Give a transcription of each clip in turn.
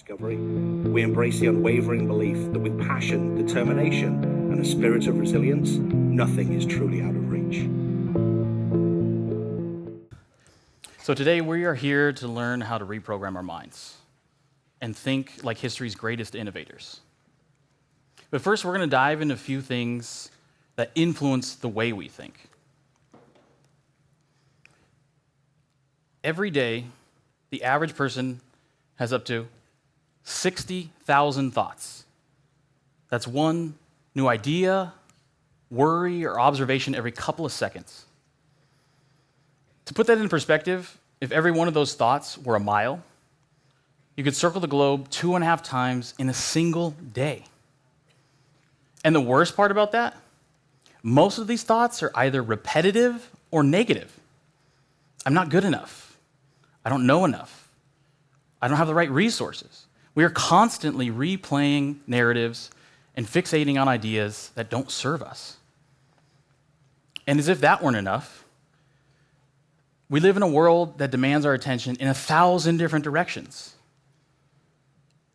discovery. We embrace the unwavering belief that with passion, determination, and a spirit of resilience, nothing is truly out of reach. So today we are here to learn how to reprogram our minds and think like history's greatest innovators. But first, we're going to dive into a few things that influence the way we think. Every day, the average person has up to 60,000 thoughts. That's one new idea, worry, or observation every couple of seconds. To put that in perspective, if every one of those thoughts were a mile, you could circle the globe 2.5 times in a single day. And the worst part about that, most of these thoughts are either repetitive or negative. I'm not good enough. I don't know enough. I don't have the right resources. We are constantly replaying narratives and fixating on ideas that don't serve us. And as if that weren't enough, we live in a world that demands our attention in 1,000 different directions.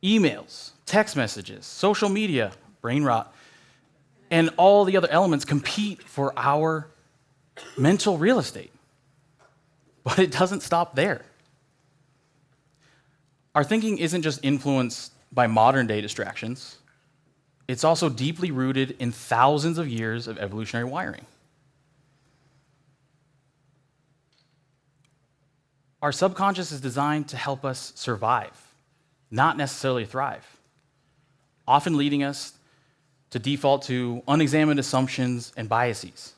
Emails, text messages, social media, brain rot, and all the other elements compete for our mental real estate. But it doesn't stop there. Our thinking isn't just influenced by modern-day distractions. It's also deeply rooted in thousands of years of evolutionary wiring. Our subconscious is designed to help us survive, not necessarily thrive, often leading us to default to unexamined assumptions and biases.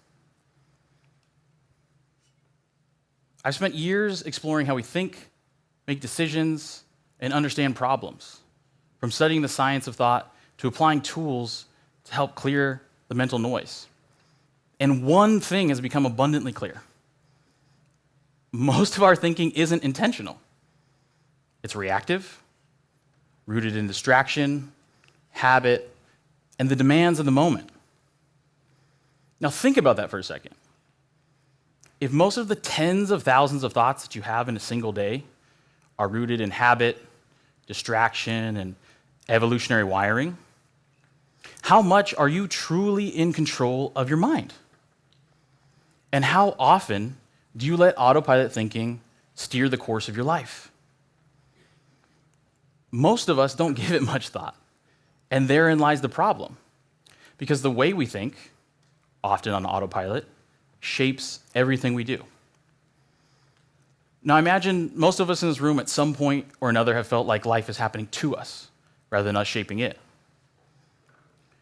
I've spent years exploring how we think, make decisions, and understand problems, from studying the science of thought to applying tools to help clear the mental noise. And one thing has become abundantly clear. Most of our thinking isn't intentional. It's reactive, rooted in distraction, habit, and the demands of the moment. Now think about that for a second. If most of the tens of thousands of thoughts that you have in a single day are rooted in habit, distraction, and evolutionary wiring, how much are you truly in control of your mind? And how often do you let autopilot thinking steer the course of your life? Most of us don't give it much thought. And therein lies the problem, because the way we think, often on autopilot, shapes everything we do. Now, I imagine most of us in this room at some point or another have felt like life is happening to us rather than us shaping it.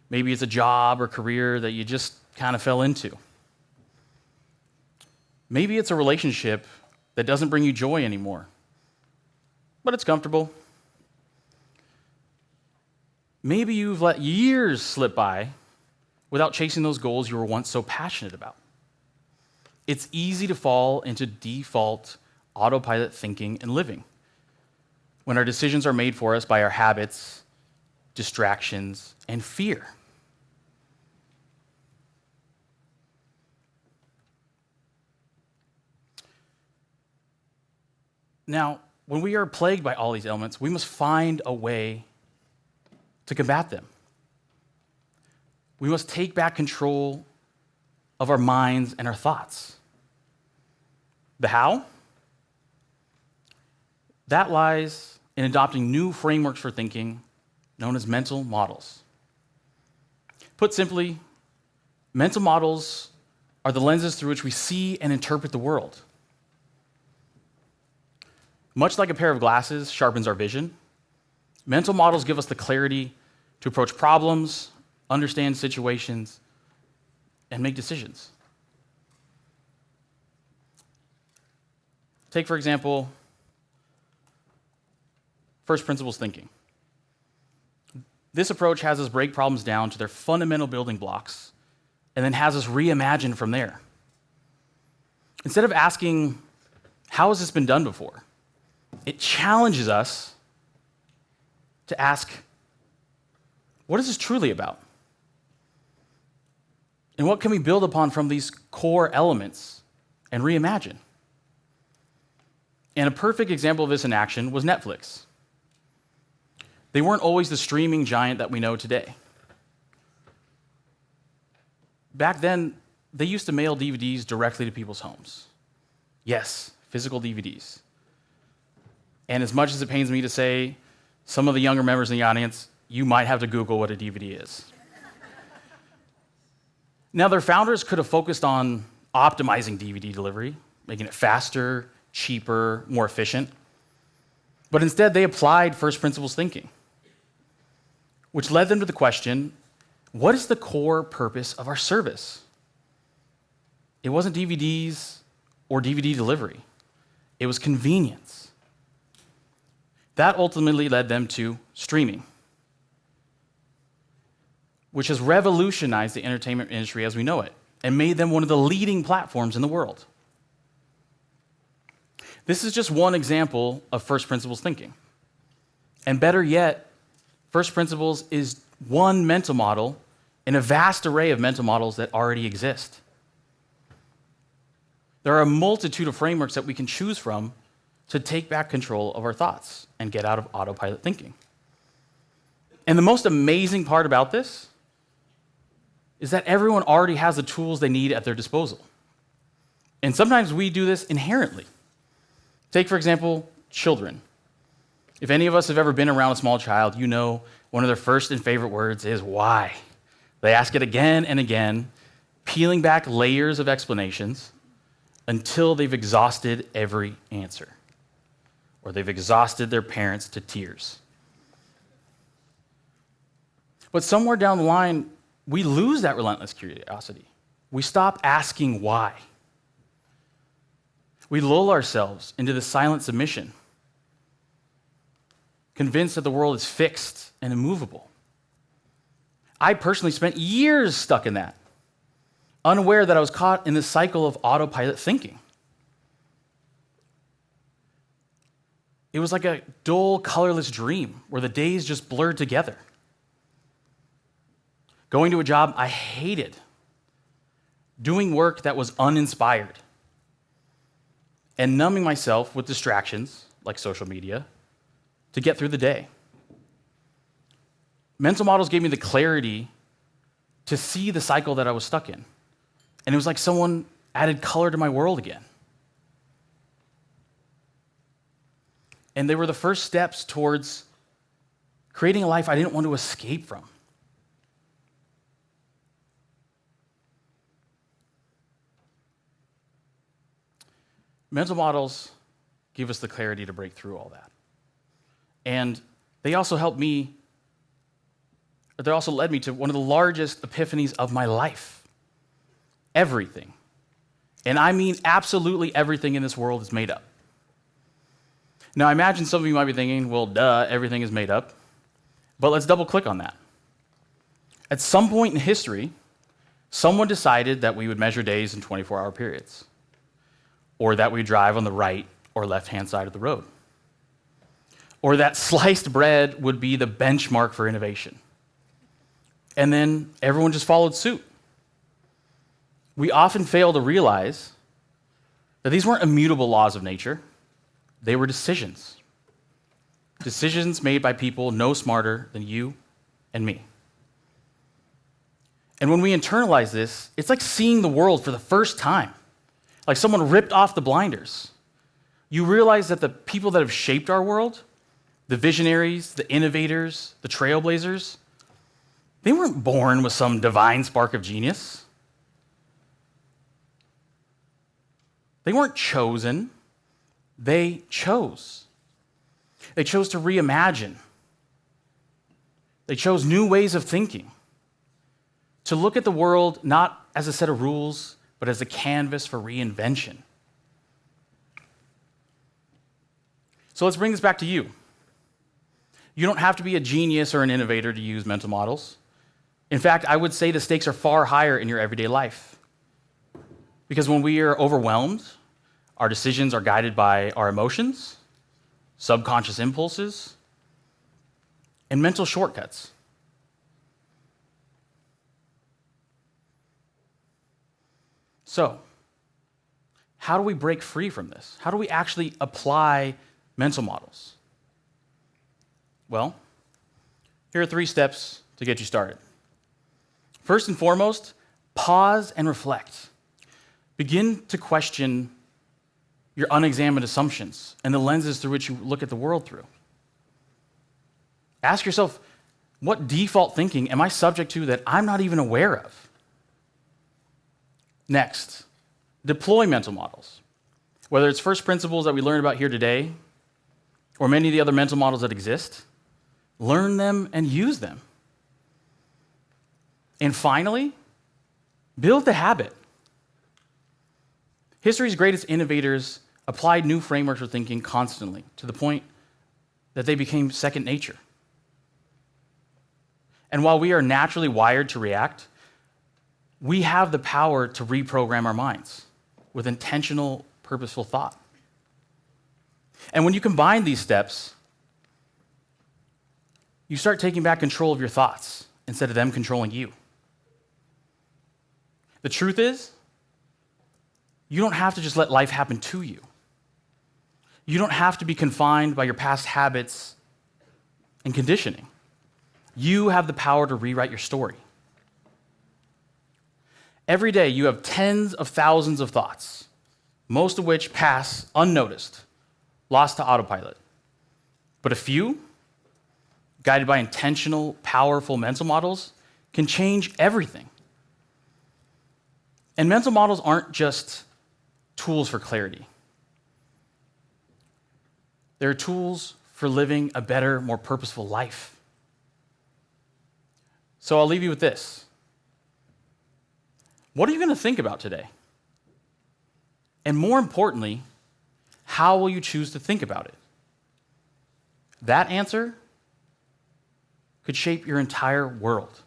Maybe it's a job or career that you just kind of fell into. Maybe it's a relationship that doesn't bring you joy anymore, but it's comfortable. Maybe you've let years slip by without chasing those goals you were once so passionate about. It's easy to fall into default autopilot thinking and living when our decisions are made for us by our habits, distractions, and fear. Now, when we are plagued by all these elements, we must find a way to combat them. We must take back control of our minds and our thoughts. The how? That lies in adopting new frameworks for thinking known as mental models. Put simply, mental models are the lenses through which we see and interpret the world. Much like a pair of glasses sharpens our vision, mental models give us the clarity to approach problems, understand situations, and make decisions. Take, for example, first principles thinking. This approach has us break problems down to their fundamental building blocks and then has us reimagine from there. Instead of asking, how has this been done before? It challenges us to ask, what is this truly about? And what can we build upon from these core elements and reimagine? And a perfect example of this in action was Netflix. they weren't always the streaming giant that we know today. Back then, they used to mail DVDs directly to people's homes. Yes, physical DVDs. And as much as it pains me to say, some of the younger members in the audience, you might have to Google what a DVD is. Now, their founders could have focused on optimizing DVD delivery, making it faster, cheaper, more efficient. But instead, they applied first principles thinking, which led them to the question, what is the core purpose of our service? It wasn't DVDs or DVD delivery. It was convenience. That ultimately led them to streaming, which has revolutionized the entertainment industry as we know it and made them one of the leading platforms in the world. This is just one example of first principles thinking. And better yet, first principles is one mental model in a vast array of mental models that already exist. There are a multitude of frameworks that we can choose from to take back control of our thoughts and get out of autopilot thinking. And the most amazing part about this is that everyone already has the tools they need at their disposal. And sometimes we do this inherently. Take, for example, children. If any of us have ever been around a small child, you know one of their first and favorite words is why. They ask it again and again, peeling back layers of explanations until they've exhausted every answer, or they've exhausted their parents to tears. But somewhere down the line, we lose that relentless curiosity. We stop asking why. We lull ourselves into the silent submission, convinced that the world is fixed and immovable. I personally spent years stuck in that, unaware that I was caught in this cycle of autopilot thinking. It was like a dull, colorless dream where the days just blurred together. Going to a job I hated, doing work that was uninspired, and numbing myself with distractions like social media to get through the day. Mental models gave me the clarity to see the cycle that I was stuck in. And it was like someone added color to my world again. And they were the first steps towards creating a life I didn't want to escape from. Mental models give us the clarity to break through all that. And they also led me to one of the largest epiphanies of my life. Everything, and I mean absolutely everything in this world is made up. Now, I imagine some of you might be thinking, well, duh, everything is made up. But let's double click on that. At some point in history, someone decided that we would measure days in 24-hour periods, or that we drive on the right or left-hand side of the road, or that sliced bread would be the benchmark for innovation. And then everyone just followed suit. We often fail to realize that these weren't immutable laws of nature. They were decisions. Decisions made by people no smarter than you and me. And when we internalize this, it's like seeing the world for the first time. Like someone ripped off the blinders. You realize that the people that have shaped our world, the visionaries, the innovators, the trailblazers, they weren't born with some divine spark of genius. They weren't chosen. They chose. They chose to reimagine. They chose new ways of thinking, to look at the world not as a set of rules, but as a canvas for reinvention. So let's bring this back to you. You don't have to be a genius or an innovator to use mental models. In fact, I would say the stakes are far higher in your everyday life. Because when we are overwhelmed, our decisions are guided by our emotions, subconscious impulses, and mental shortcuts. So, how do we break free from this? How do we actually apply mental models? Well, here are 3 steps to get you started. First and foremost, pause and reflect. Begin to question your unexamined assumptions and the lenses through which you look at the world through. Ask yourself, what default thinking am I subject to that I'm not even aware of? Next, deploy mental models. Whether it's first principles that we learned about here today, or many of the other mental models that exist, learn them and use them. And finally, build the habit. History's greatest innovators applied new frameworks for thinking constantly to the point that they became second nature. And while we are naturally wired to react, we have the power to reprogram our minds with intentional, purposeful thought. And when you combine these steps, you start taking back control of your thoughts instead of them controlling you. The truth is, you don't have to just let life happen to you. You don't have to be confined by your past habits and conditioning. You have the power to rewrite your story. Every day, you have tens of thousands of thoughts, most of which pass unnoticed, lost to autopilot. But a few, guided by intentional, powerful mental models, can change everything. And mental models aren't just tools for clarity. They're tools for living a better, more purposeful life. So I'll leave you with this. What are you going to think about today? And more importantly, how will you choose to think about it? That answer could shape your entire world.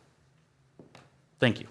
Thank you.